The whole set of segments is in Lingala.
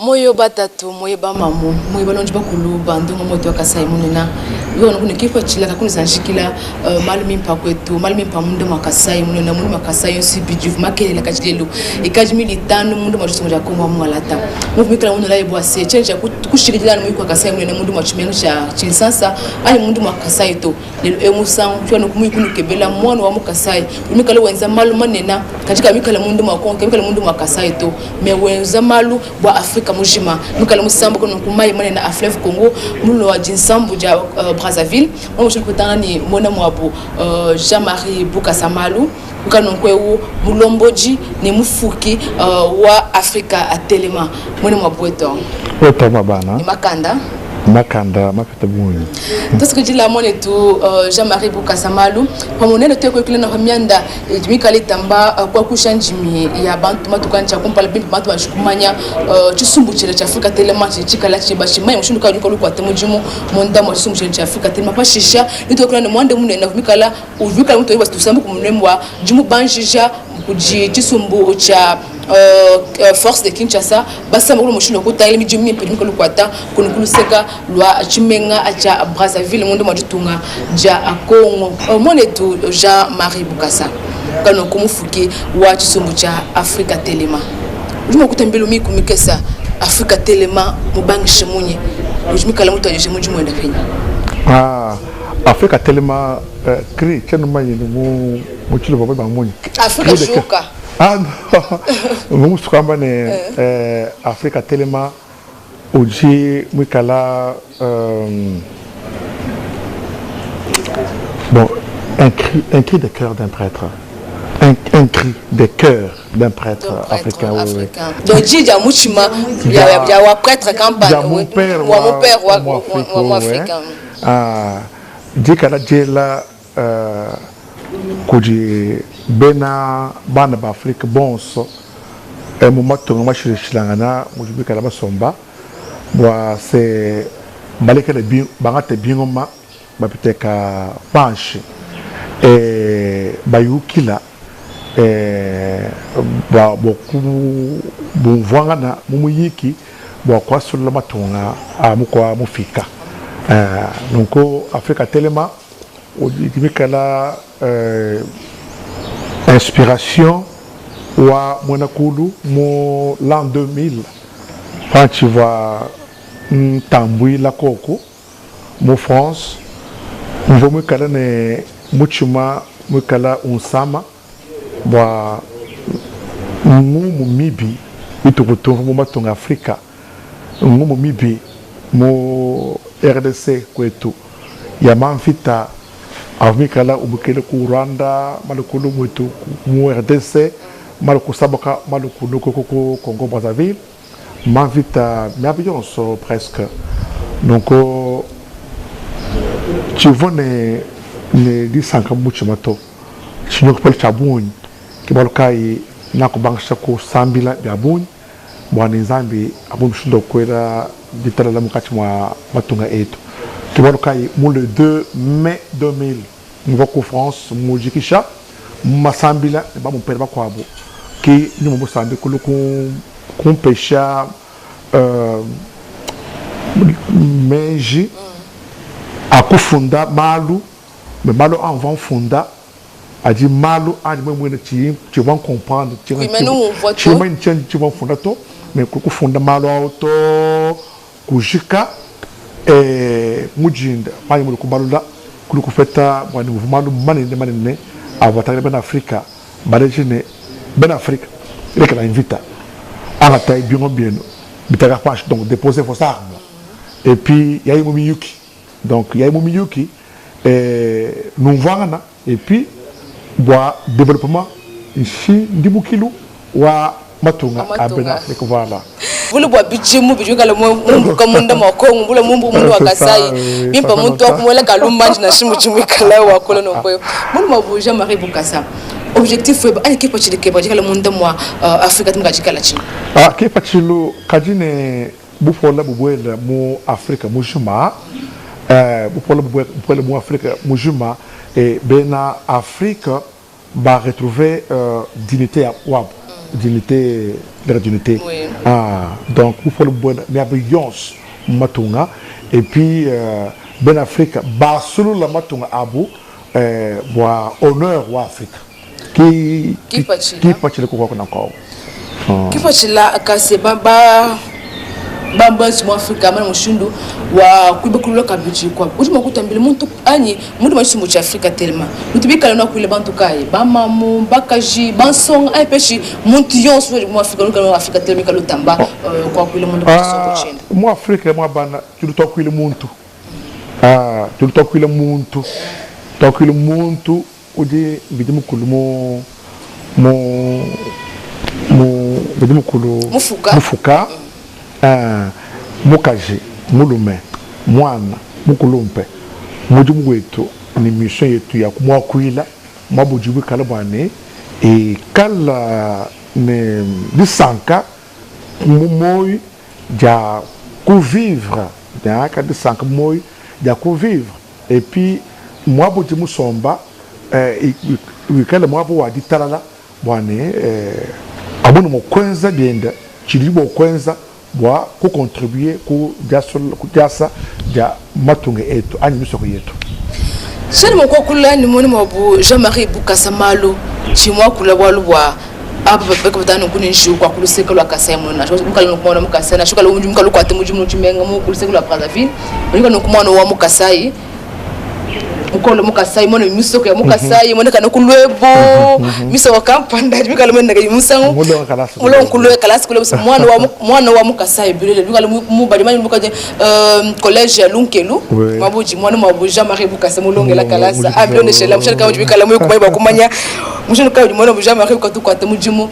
moyo batatu moyo bamamu moyo balonji bakulu bandungu moto akasai munena yona kuna kifa chila kakuni zanshikila malumi mpakwetu malumi mpamundo makasai munena mundu makasai yonsi bijufu makelela kachilelo ikaji militano mundu majusumu ja kongo mwalata mufumikala mundu laye bwase chenja kushikila mundu makasai munena mundu machimeno cha chinsansa ali mundu makasai to lelo emusan chwana kumuyikulu kebela mwana wa mukasai mikala wenza malu manena katika mikala mundu makongo mikala mundu makasai to me wenza malu bwa Afrika mujima mikala musambo kono kumayi manena afleve Congo mulo wa jinsambu ja Brazzaville on je kutana ni mona mwabu Jean-Marie Bukasa Malu ukano kwewu mulomboji ni mufuki wa Afrika atelema mona mwabu weto mabana ni makanda makata bunyi parce que la mone tu Jean-Marie Bukasa Malu pamonene to ko kile na hamianda mikali tamba kwa kushanjimi ya bantu matukancha kumpala bimbi bantu bashukumanya chisumbu chile cha Afrika telema chikala chibashimai mushindu ka yuko kwa temujimu monda mo chisumbu chile cha Afrika telema pashisha nito kula ne mwande munene mikala uvika mtu yibas tusambu kumnemwa jimu banjija kuji chisumbu cha force de Kinshasa basa makulu mushindo kuta ile mijimi pe mikolo kwata kunukulu seka lwa chimenga acha Brazzaville mundo majutunga ja Congo mone tu Jean-Marie Bukasa kano kumufuki wa chisumbu cha Afrika telema ujuma kutembelo miku mikesa Afrika telema mubangishe munye ujumikala mtu aje muji mwenda Kenya Afrika telema kri chenu manyi mu chilo baba munye Afrika shuka vamos kwamba ne Afrika telema uji mwikala bon un cri de cœur d'un prêtre un cri de cœur d'un prêtre africain. Donc Djidja Mouchima ya wa prêtre campagne wa mon père wa africain dikala jela kuji bena bana ba Afrique bonso mumato ngashirishilangana mujibika la basomba bwa se maleka le bi bangate bingoma bapiteka banshi bayukila ba boku bumvangana mumuyiki bwa kwasula matonga amukwa mufika nonko Afrika telema ujibika inspiration wa mwanakulu mo l'an 2000 quand tu vois tambui la koko mo France nous me kala ne muchuma me kala unsama wa mu mibi itukuto mo matonga Afrika mu mibi mo RDC kwetu ya manfita Amikala umukele ku Rwanda malukulu mwetu mu RDC maluku sabaka maluku noko Congo Brazzaville m'invita merveilleusement presque donc tu vois ne disanka mucho mato chinoko pale chabuni kibalukai nako bangsha ko sambila byabuni bwana nzambi abumshindo kwera ditala la mukati mwa matunga etu kibalukai mu le 2 mai 2000 Mwako France mujikisha masambila ba mon père bakwabo ki ni mo sambi kulu ku pesha meji akufunda malu me malu avant funda adi malu adi mwene tu vas comprendre tu vas funda to mais ku funda malu auto kujika mujinda pa mu ku balula kuluku feta mwani mouvement manene avatagre ben Afrika balejene ben Afrika il est invita à la taille bien bitaga pache donc déposer vos armes et puis il y a Mumiyuki donc il y a Mumiyuki nous voilà et puis bois développement ici dibukilu wa matunga à ben Afrika voilà vulu bwa bijimu bijuka le mumbu kamunda makongo bula mumbu wa kasai bimpa muntu akumwela kalumbanji na shimu chimwe kala wa kolono kwe mundu mabu Jean-Marie Bukasa objectif web ani kipa chilike bajika le munda mwa Afrika tunga chikala chini kipa chilu kajine bufola bubwela mu Afrika mujuma bufola bubwela mu Afrika mujuma et bena Afrika va retrouver dignité à wab d'unité donc il faut le bon bienveillance matunga et puis ben Afrique basulu la matunga abu wa honneur wa Afrique qui le quoi qu'on encore qui faut là kasi bamba mu Afrika mana mushindu wa kuibekulu kabichi kwa ujuma kutambile muntu anyi muntu mashimu cha Afrika telema mutibika na kuile bantu kai bamamu bakaji bansong ai peshi muntu yonso mu Afrika no Afrika telema kalo tamba kwa kuile muntu kusoko chini mu Afrika mu bana tuluto kuile muntu tuluto kuile muntu udi bidimu kulumo bidimu kulu mufuka mukaje mulume mwana mukulumpe mujumu wetu ni mission yetu ya kumwakuila mabujubu kala bwane e kala ne disanka moy ja vivre ya ka disanka moy ja vivre et puis moi bujumu somba kala mwabu wa ditalala bwane abono mo kwenza bienda chilibo kwenza wa ku contribuer ku jasa ja matunge etu ani misoko yetu sani mo ko kula ni moni mo bu Jean-Marie Bukasa Malo chimwa kula walwa aba beka batano kunin shu kwa kuluseka lwa Kasai mo na shoka mukala nokumona mukasai na shoka lo munju mukala kwate munju chimenga mo kuluseka lwa Brazzaville onika nokumona wa mukasai mukolo mukasai mona misoko ya mukasai mona kana kulwebo miso wakampanda bikala mona ngai musango mulo kulwe kalasi kule mwana wa mukasai bilele bikala mu bali mani bukaje collège ya Lunkelu mabuji mwana mabuji Jean-Marie Bukasa mulongela kalasa abione shela mshaka wa bikala mu kubai kumanya mshaka ka mwana Jean-Marie Bukatu kwate mujimu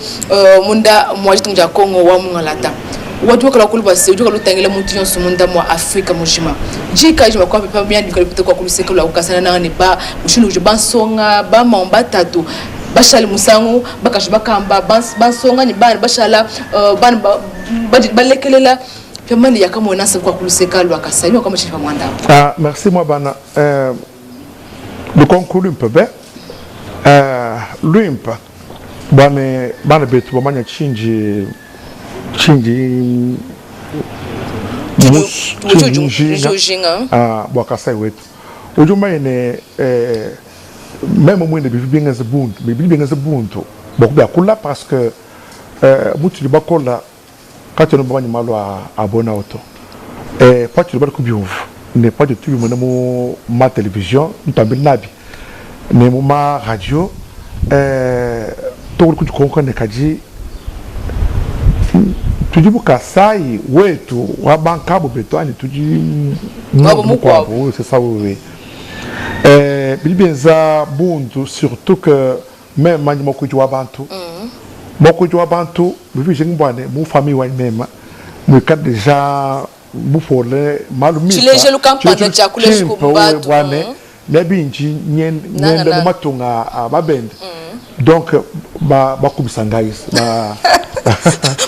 munda mwajitu mja Kongo wa mungalata watu wakala kulubasi ujuka lutangela muntu yonso munda mwa Afrika mujima jika jima kwa pepa byandi kalipita kwa kuluseka la ukasana nani ba mushinu uje bansonga ba mamba tatu bashali musango bakashba kamba bansonga ni bani bashala bani balekelela pemani yakamona sa kwa kuluseka la ukasana kama chifa mwanda merci moi bana le conclure un peu ben l'impa bana betu bamanya chinji Kasai wetu ujuma ene même moi ne bibi bien buntu beaucoup ya kula parce que mutu li bakola quand on va malo a bona auto pas tu le bien n'est pas de tout le monde ma télévision ntambi nabi mais ma radio to ku konko ne kaji tujibu Kasai wetu wa bankabo betwani tuji mwabo c'est ça oui bilibenza buntu surtout que même mani moko jwa bantu bibi jengmbwane mu famille wa même mu kad déjà mu forle malumi chileje lukampana cha kule shikumbatu bwane nebinji nyende mu matunga babende donc bakubisangais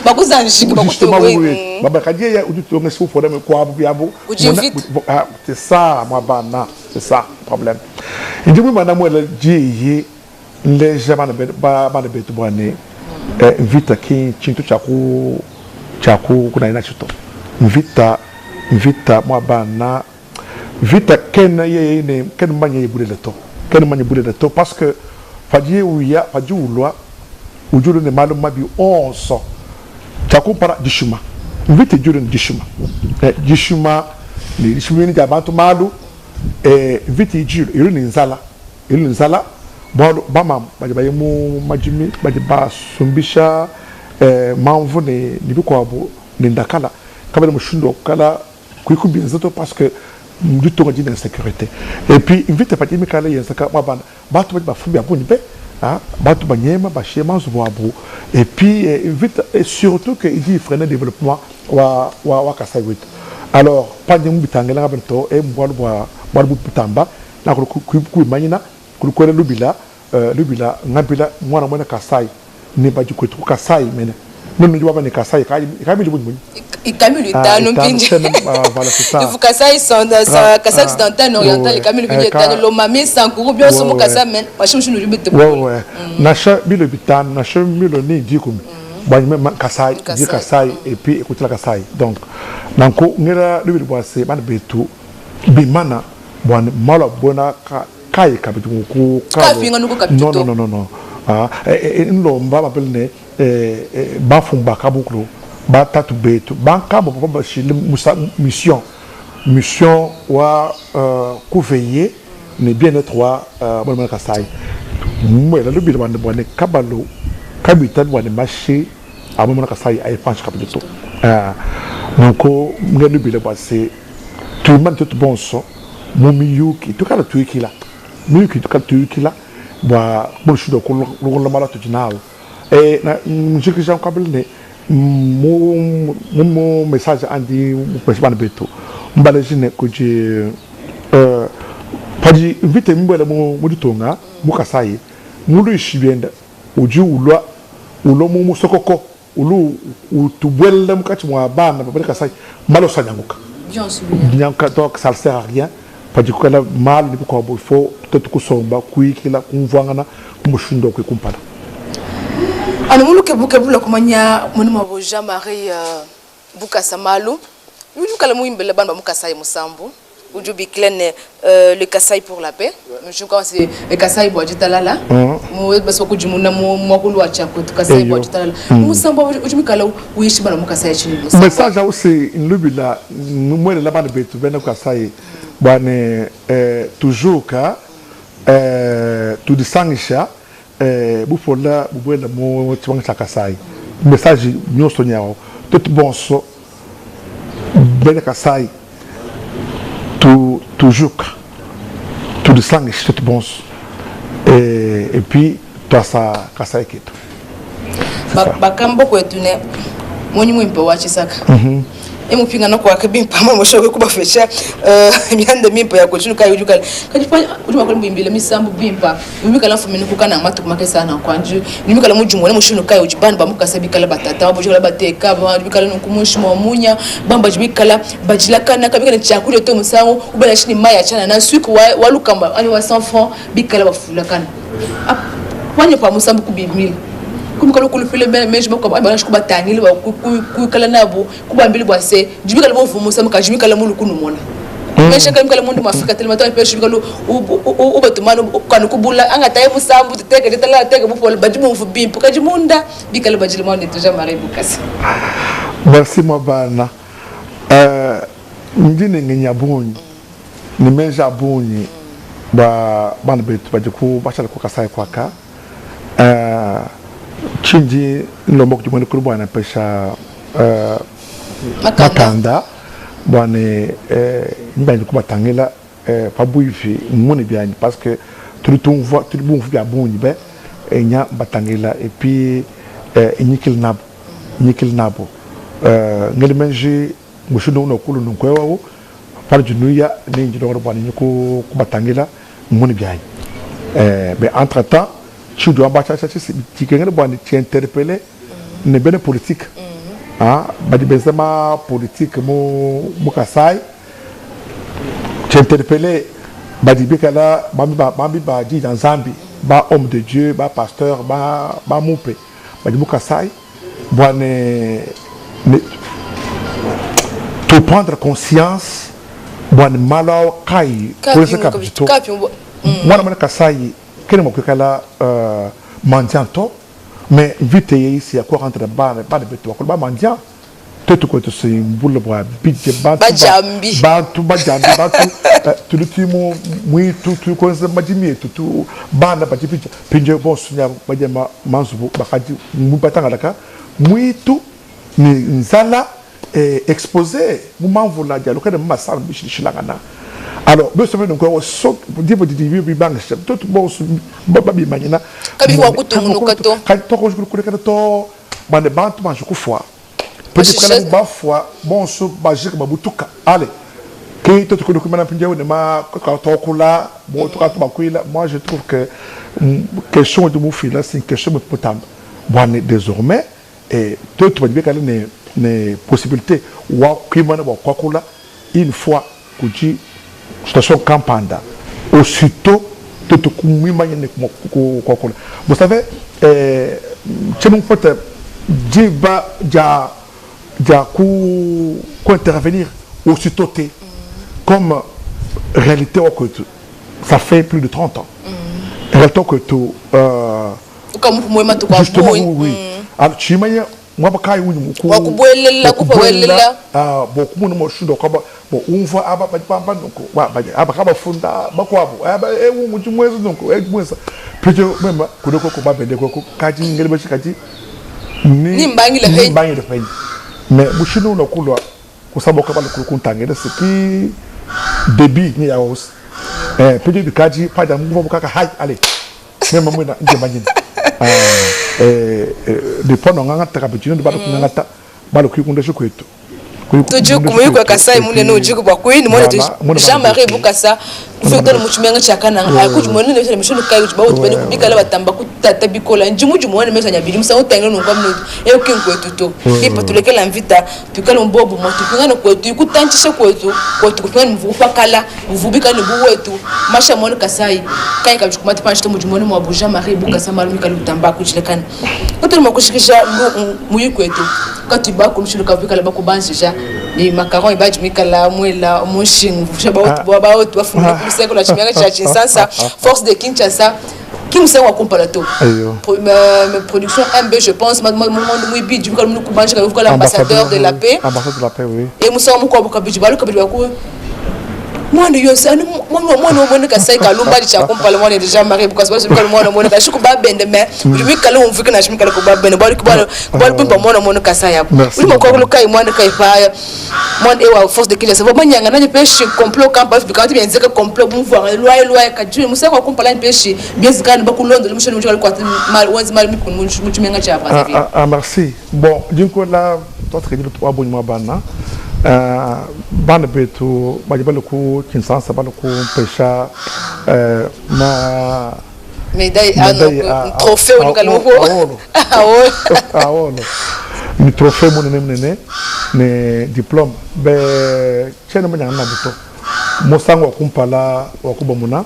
bakuzanishiki bakutowe baba kadie ya udutonga si fo dem kwa biabo c'est ça moi bana c'est ça problème indimu mana mo la ji les jamana ba betu bwane invita ki chintu chaku kuna ina chito invita moi bana vita ken ye ne ken manye bule le to parce que fadie uya fadie ulwa ujuru ne malum mabi onso chaku para dishuma invite juru dishuma ni dishuma ni jabantu malu invite juru iru ni nzala bolo bama baje mu majimi baje ba sumbisha manvu ne biko abo ni ndakala kabele mushundo kala kuikubi nzoto parce que du temps de sécurité et puis invite pas dire kala yensaka mabana batu ba fumbi abuni be batu banyema ba shema zuabo et puis invite et surtout que il dit freiner développement wa Kasai wetu alors pas de mbitangela ngabento e mbwa butamba na ku manyina ku lubila ngabila mwana Kasai ne ba jikwetu Kasai mena nunu jwa bane Kasai kami jibunyi Camille Tano Pinje. Il faut Kasai Kasai occidental oriental Camille Pinje Tano lo mami sankuru bien so mo Kasai men. Machine nous jubite. Ouais. Nasha bilo bitano, nasha milo ni dikumi. bon même Kassai dit Kassai et puis écoute la Kassai donc nanko ngera le bois c'est ban beto bimana bon mala bona kai kabitu ko non ah ndo mba bapel ne ba fumba kabuklo ba tatu beto ba kabo ba shile mission wa veiller ne bien-être wa bon Kassai moi la lubi de bonne kabalo kabita de marché à mon Kassai ay panche kabito donc ngelu lubi le c'est tout le monde tout bon son mon miyuki tout kala tuiki la miyuki tout kala tuiki la ba bon chudo ko lo mala to jinao et na je que j'en kabel ne mon message andi mo pesban beto mbale jine ko je padi vite mbele mo ditonga mo Kassai mulu ishibienda uji ulwa ulo mu sokoko ulu utubwelle mukati mwa bana babele Kassai malo sanyanguka bien sûr nyanka donc ça ne sert à rien padi ko la mal ni ko bo fo peut-être ko somba kuikila kumvangana kumushindo ko kumpala ana mulu ke bula komanya monima bo Jean-Marie Bukasa Malu mulu kala muimbele bana mu Kassai musambu Ujubi Clen le Kassai pour la paix. Je crois que c'est le Kassai Boadjitalala. Moi, parce que je m'en ai dit à Tchako, Kassai Boadjitalala. Nous sommes aujourd'hui Kala où il chibala Kassai chini. Message aussi une lubila nous là bas de betu ben Kassai bane toujours ka tout de sangisha bufola bubuela mo twanga Kassai. Message nous sonyao tout bon so ben Kassai toujours tout de sang et tout bon et puis toi ça Kassai keto bakambo kwetune moni mwimpe wachisaka emupinga no kwa kabimpa mama shoke kuba fesha myanda mimpa ya kochunu kai ujukala kajifanya ujuma kwa mbimbile misambu bimpa mimika lafu menu kukana matu kumake sana kwanju mimika la mujumo ne mushunu kai ujibani ba mukasabi kala batata wabo jola bateka ba mimika la nkumushi munya bamba jibikala bajila kana kabika ne chakule to musango ubala shini maya chana na suku walukamba ani wa 100 francs bikala bafula kana wanye pa musambu kubimile kumikalo kulufile meje mako abana shikuba tanile ba kukala nabo kubambili bwase jibikala bovumo muka jibikala mulu kunumona meshe kamikala mundu mafika telemato pe jibikalo ubatumano kanu kubula angataye musambu teke tala teke bufole bajimu mfubimpu kajimunda bikala bajili mwana to Jean-Marie Bukasa. Merci mabana ndine ngenyabunyi ni meje abunyi ba bana betu bajiku bachala ku Kassai kwaka Chinji nlombo kujumani kurubu anapesha Makanda bwane mbani kubatangela pabu hivi mwone biani parce que tout le bon via bon be enya batangela et puis nyikil nabo ngeli menji mushuno no kulu nkwewa par junuya ne njiro bwane nyiko kubatangela mwone biani mais entre temps tu dois battre ça c'est tu quelqu'un bon tu interpeller ne bene politique ah badi benzema politique mo Kassai tu interpeller badi bekala bambi ba dit dans Zambie ba homme de Dieu ba pasteur ba moupe badi Kassai bon to prendre conscience bon malo kai pour ce capito moi Kassai quel est kala mandianto mais vite ici à quoi rentrer pas de beto quoi mandian tout quoi tout c'est boule bois bidje bajambi tout le timo oui tout quoi ça majimi tout bana ba tipija pinje bon sunya bajema manzubu bakati mubata ngaka oui tout ni nzala exposé moment vola dia lokade massa bishilangana. Alors, je sais donc on saute dire dit bang tout bon babi manina kabi wa kutungu kato quand to je to bande bantu manju kufwa peut-être que ba fois bon so bajik babutuka allez que tout que document pinje ne ma to kula bon to ka bakuila moi je trouve que question de mon fils là c'est une question potable bon désormais et tout va dire qu'elle ne possibilité wa kuimana ba kwakula une fois kuji station Kampanda aussitôt tout kumima yene kokula vous savez c'est mon pote va intervenir aussitôt comme réalité ça fait plus de 30 ans. Réalité que tout justement oui. Alors tu m'as moi pas kai wuni ko wakubuelela kupowelela bo kumu no shudo kwa bo umva aba pamba nko wa ba aba kaba funda bakwabo aba ewu mutu mwezo nko mwesa pejo memba kudoko ko babende ko kaji ngele bashi kaji ni mbangile pe mais bushino no kulwa kusaba ko balo kuntangele siki débit ni yaos pejo bikaji pada mvumo kaka hai ale memba mwena nje banyini depuis on a tapé de balo ngata balo kuyikunda shokwetu tuju kumuyiko kasai mune no jiku bakwini mone Jean-Marie Bukasa kufika muchimenga chakana akuju mone ne mishono kai ujiba utubene kubika la batamba kutata bikola njimuju mone mesanya bili musa utangelo no kwamno ekinko to ipo tulekela mvita tukala mbobo moto kungana kwetu ikutantisha kwetu kufika mvupa kala mvubika ni buwetu masha mone kasai kai kajukumata panchito mujumone mwa Jean-Marie Bukasa malumika lutamba kuchilekana kote makushikisha muyiko kwetu katiba kumshulu kavika la bakubanjija ni macaron ibaji mikala mwela monshin shaba otu bafuna kuliseko la chimanga cha Kinshasa force de Kinshasa qui nous sert à comparato production MB je pense mwibi du comme nous kubanja comme l'ambassadeur de la paix oui et nous sommes quoi kabiji balu kabiji bako mwana yose mwana kasai kalumba cha kompala mwana déjà Marie because parce que mwana mwana shuku ba bende me lui kala on fika na shimi kala ko ba bende bali pimba mwana kasai yako uli moko kai mwana kai pa mwana ewa force de Kinshasa va manyanga na pêche complot campagne bikati bien zeka complot bon voir loi ka juu musa ko kompala pêche bien zikani ba ku Londres mushoni mujali kwa mal wanzi mal mikun muchimenga cha Brazzaville merci bon dinko la toi très bien toi bonnement bana bana betu majibalo ku Kinshasa balo ku pesha na médaille trophée au Ngaloko ni trophée mon nene ne diplôme be chene manya na buto mosango kumpala wakuba muna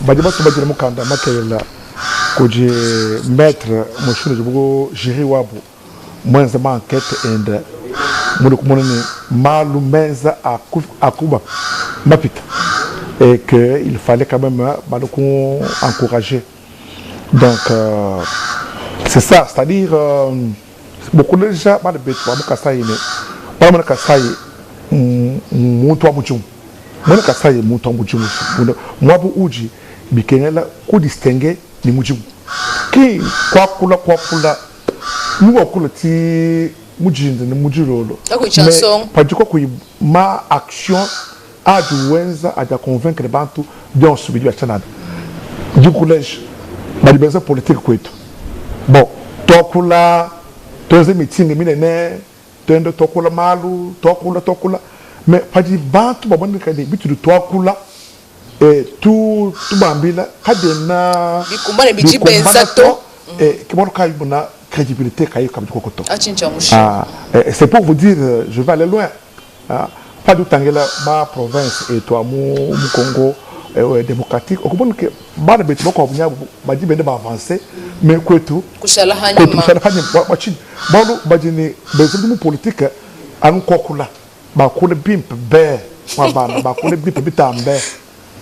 bajibatu bajira mukanda makela koje maître moshune jibugo jiri wabu mwenza ma enquête and moni malu menza akuba mapita et que il fallait quand même encourager donc c'est ça c'est-à-dire beaucoup de gens mal bête wa mukasai ne wa mukasai mutu abuchum mwana kasai mutu abuchum mwabu uji bikengela ku distinguer ni mujibu ki kwa kula nuwa kula ti mujinze ni mujirolo mais pas quoi ma action a du wenza a de convaincre les bantu de subir du chanad du collège ba di benza politique kwetu bon tokula toze meeting minene tendo tokula malu tokula mais pas di bantu ba bonne kadi bitu du tokula et tout bambila kadena bikumbane biji benza to et que mon kai buna crédibilité kaye comme kokoto c'est pour vous dire je vais aller loin pas du tangela ma province et toi mon Congo démocratique au bon que ba de beti bako bunya ba di bende ba avancer mais kwetu kushala hanya machin balo bajini bezimu politique an kokula ba kula bimp be ba kula bimp bitambe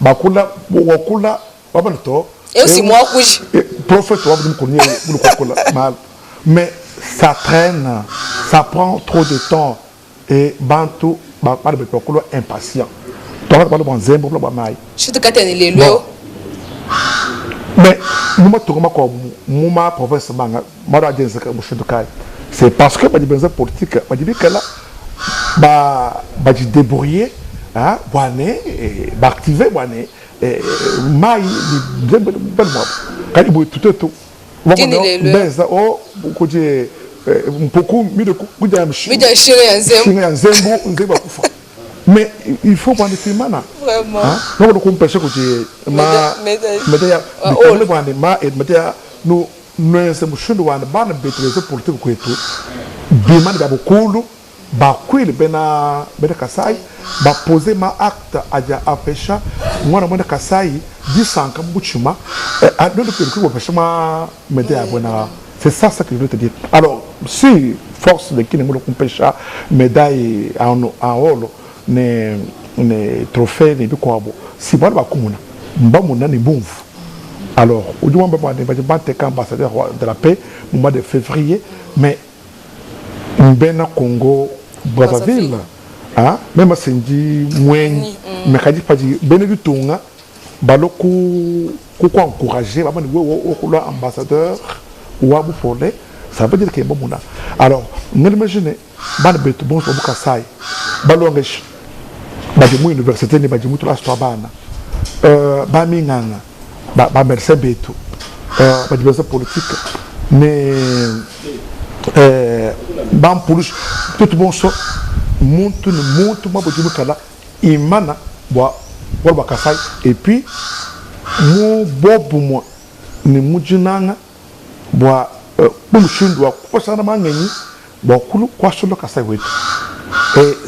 ba kula wokula babalto et aussi moi kuji prophète wa bim konye bulu kokula mal mais ça traîne, ça prend trop de temps et Bantu, pas de beaucoup impatient. Donc, pas de bon zéro, pas de maille. Je te catène les lois. Mais nous m'attendons comme Mouma professeur Banga, Mara Jensen, Monsieur Dukai. C'est parce que les besoins politiques, je dis que là, bah débrouiller, hein, boané, activer boané, maille, bel mois. Quand il boit tout. Benza o koje mpoko mi de kuja nzembo kufa mais il faut prendre des mana vraiment non on compêche koje ma media le bande ma et media no se mushundo wana bana betreze politique ko eto bi man ba bokulu ba kwili bena kasai ba poser ma acte aja apesha mwana kasai disanka buchuma a do de ko pesha ma media bona C'est ça que je veux te dire. Alors, si force de qui ne me pêche médaille en or, ne trophée, ne quoi, si moi, je suis bon. Alors, au moins, je suis ambassadeur de la paix au mois de février, mais ben Congo, Brazzaville, même si je dis, mais quand je dis, ben du tout, baloko encourager ambassadeur ou abou forlé, ça veut dire que bon mouna. Alors, nous imaginez, ban betu bon so buka sai, balongesh, bajimu université ni bajimu to la stwabana, ba minganga, ba merce betu, bajimu politique, mais ban police, tout bon so, monte ma bajimu kala, imana, boa bakasai, et puis, mon bobo moi, ne mujinanga, boa et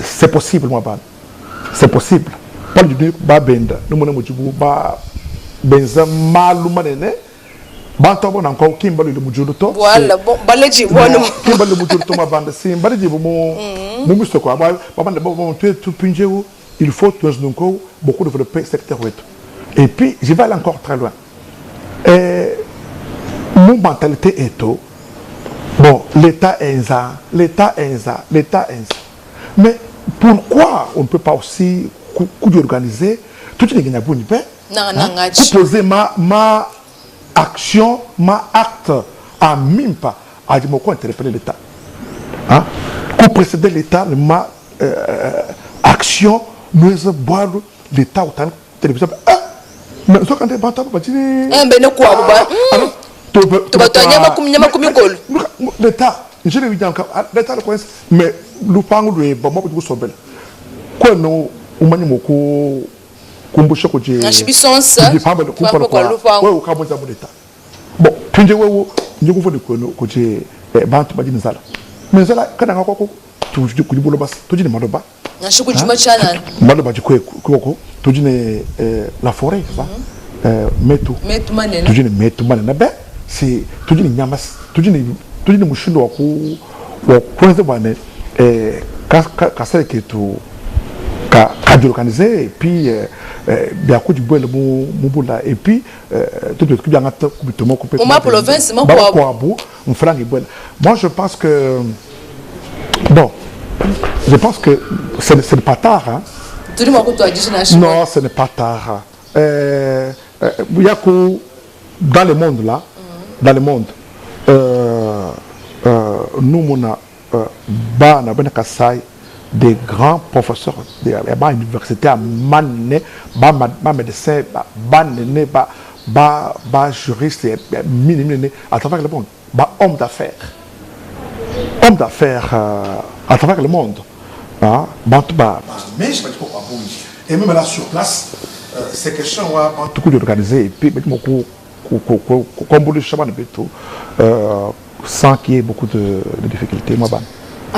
c'est possible, moi, c'est possible. Pas du ba benda, nous mon amour, ba benza malu manene, banto bon encore kimbali le mujuto. Voilà, bon, baleji, bon, kimbali le mujuto ma bande, c'est baleji mon musto quoi, bon, tout pinjeu, il faut que nous beaucoup développer ce secteur. Et puis, je vais aller encore très loin. Mon mentalité est tout. Bon, l'État est ça, l'État est ça, l'État est ça. Mais pourquoi on ne peut pas aussi organiser tout ce qui est pour poser ma action, ma acte à MIMPA, à dire pourquoi interpeller l'État. Pour précéder l'État, ma action, nous boire l'État autant de télévision. Mais ce quand tu l'État, je l'ai dit encore, l'État le coince, mais le pango de Bama pour sauver. Quoi nous, on m'a dit beaucoup, comme vous savez que j'ai pas mal de coups ouais, au Cameroun de l'État. Bon, puis je vous dis que j'ai bantu m'a dit ça. Mais ça, quand on a encore tout du coup du boulot bas, tout dit de Madoba. Madoba du coup, tout dit la forêt, ça. Metu tujine metu mana nabe si tujine nyamas tujine mushindo wa kwanza bane kasa ke tu ka organiser et puis bien coup du bois le mubula et puis tout le bien ngata kubitomo couper on ma province mon quoi on fera les bonnes. Moi je pense que bon je pense que c'est pas tard hein. Non, ce n'est pas tard. Il y a que dans le monde là, dans le monde, nous avons des grands professeurs de l'université à Mané, médecins, juristes, à travers le monde, hommes d'affaires à travers le monde. Mais je ne sais pas pourquoi. Et même là sur place, c'est question tout coup d'organiser et puis comme le chemin de tout sans qu'il y ait beaucoup de difficultés. Moi,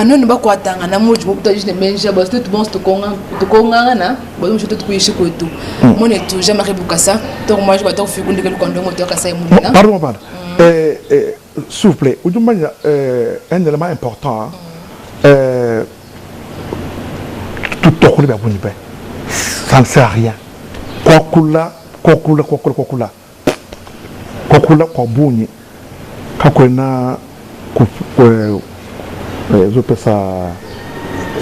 non ba ko atanga na moji mo puta juste menja ba tout bon to konga na ba mo tout kuishi ko tout mon et tout jamais rebukasa donc moi je vais t'offrir kunde ke kondo mo to kasa imuna pardon s'il vous plaît un élément important tout le monde ça ne sert à rien. Kokula, Kobuni, Kakwena, je peux ça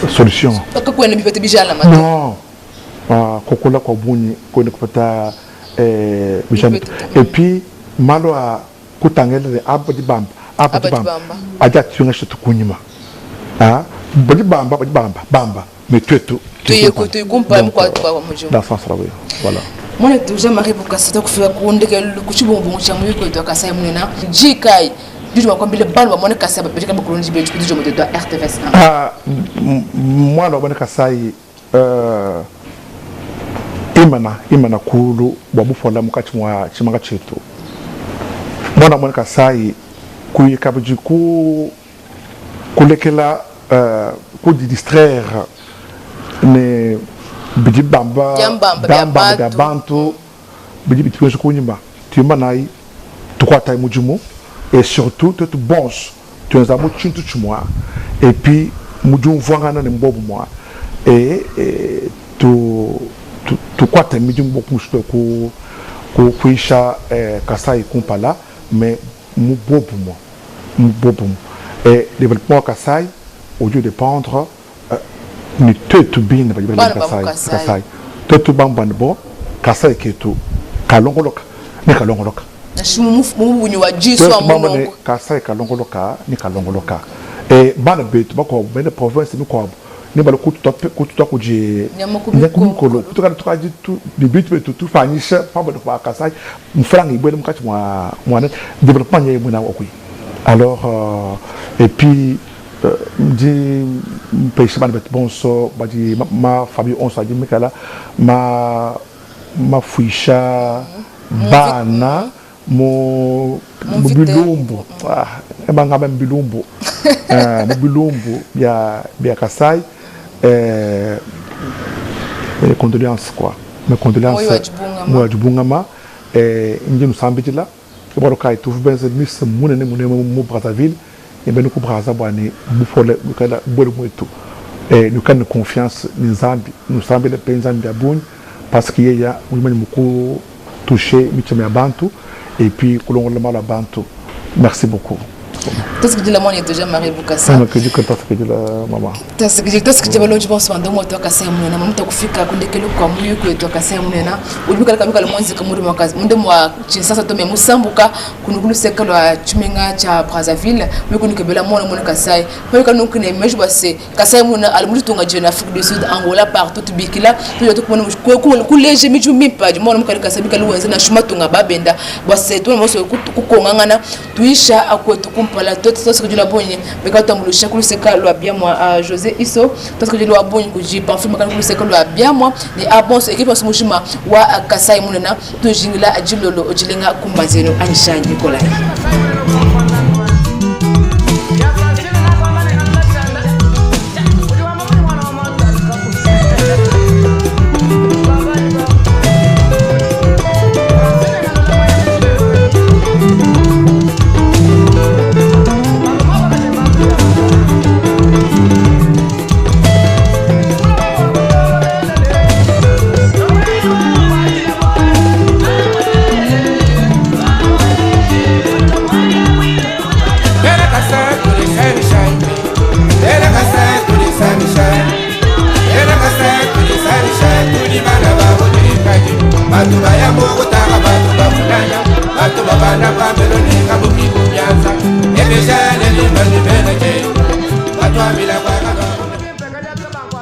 solution. Non, Kokula, Kobuni, Konekota, et puis Malo a Kutangel, Abadibamba, Adia Tunach to Kunima. Bamba, mais tu es tout. Dans ce sens-là, oui. Voilà. Moi, je suis jamais pour casser donc faire qu'on dégage le couche bon chamois que tu as cassé mon na. Jikai, du jour quand le bal va mon casser parce que ma colonne du jour de RTVS. Moi, le bon casser imana kulu babu fola mukati mwa chimanga chetu. Moi, le bon casser kuyi kabji kulekela ku distraire ne bidi bamba bantu bidi bitwenje kunyimba timba nai tukwata mujumu et surtout tout bon tu as amour chintu chumwa et puis mujun vwanga na mbobu moi et tu quoi te mujun boku musto ko kuisha Kasai kumpala mais mbobu moi et développement Kasai au lieu de prendre ni tout bien Kasai tout bamban bo Kasai ketu kalongoloka ne kalongoloka mumu wa jiso amono Kasai kalongoloka ni kalongoloka et bana betu bako bene province ni ko ni balo kutu ko je nyakumukolo kutu ka to aji tu bibitu betu tu fanisha pa bado kwa Kasai mfranga ibele mkati mwa développement nyi muna okui alors et puis dit pêche ban bet bon so badi ma famille on so dit mekala ma fuisha bana mo bilumbu ebanga ba bilumbu mo bilumbu ya Kasai mes condoléances quoi mes condoléances moi du bungama ngi musambitila boro kai tu benze miss munene mo Brazzaville et ben nous braza bani bufole kala bolo moito nous kan confiance ni zambi nous sambi le penzambi abun parce qu'il y a beaucoup touché micheme abantu et puis kolongola mala bantu merci beaucoup. Qu'est-ce que dit la moine déjà Marie Bukasa? Que dit que la maman. Qu'est-ce que dit balo jibo swanda mo to kasa munena mamuta kufika kundekelo kwa muyu ko to kasa munena ulibika kama kala mwanzi kamuri mwakazi munde mwa chinsasa to me musambuka kunukulu sekalo a chumenga cha Brazzaville wiko nikebela mona mona Kasai ko kanu kune meju base Kasai muna almudu tunga jeune Afrique du Sud Angola partout bikila to yoto kumona ko leje miju mipa di mona mukali Kasai bikala wenze na shuma tunga babenda base to mo so kukongangana tuisha akwetu kumpala tout ce que je la bonne mais quand on le chaque c'est que le bien moi José Isso tout ce que je dois bonne que j'ai pas fait mais quand c'est que le bien moi ni abon ce équipe ce mushima wa Kasai munena to jingla ajilolo ojilenga kumbazeno Anisha Nikolai.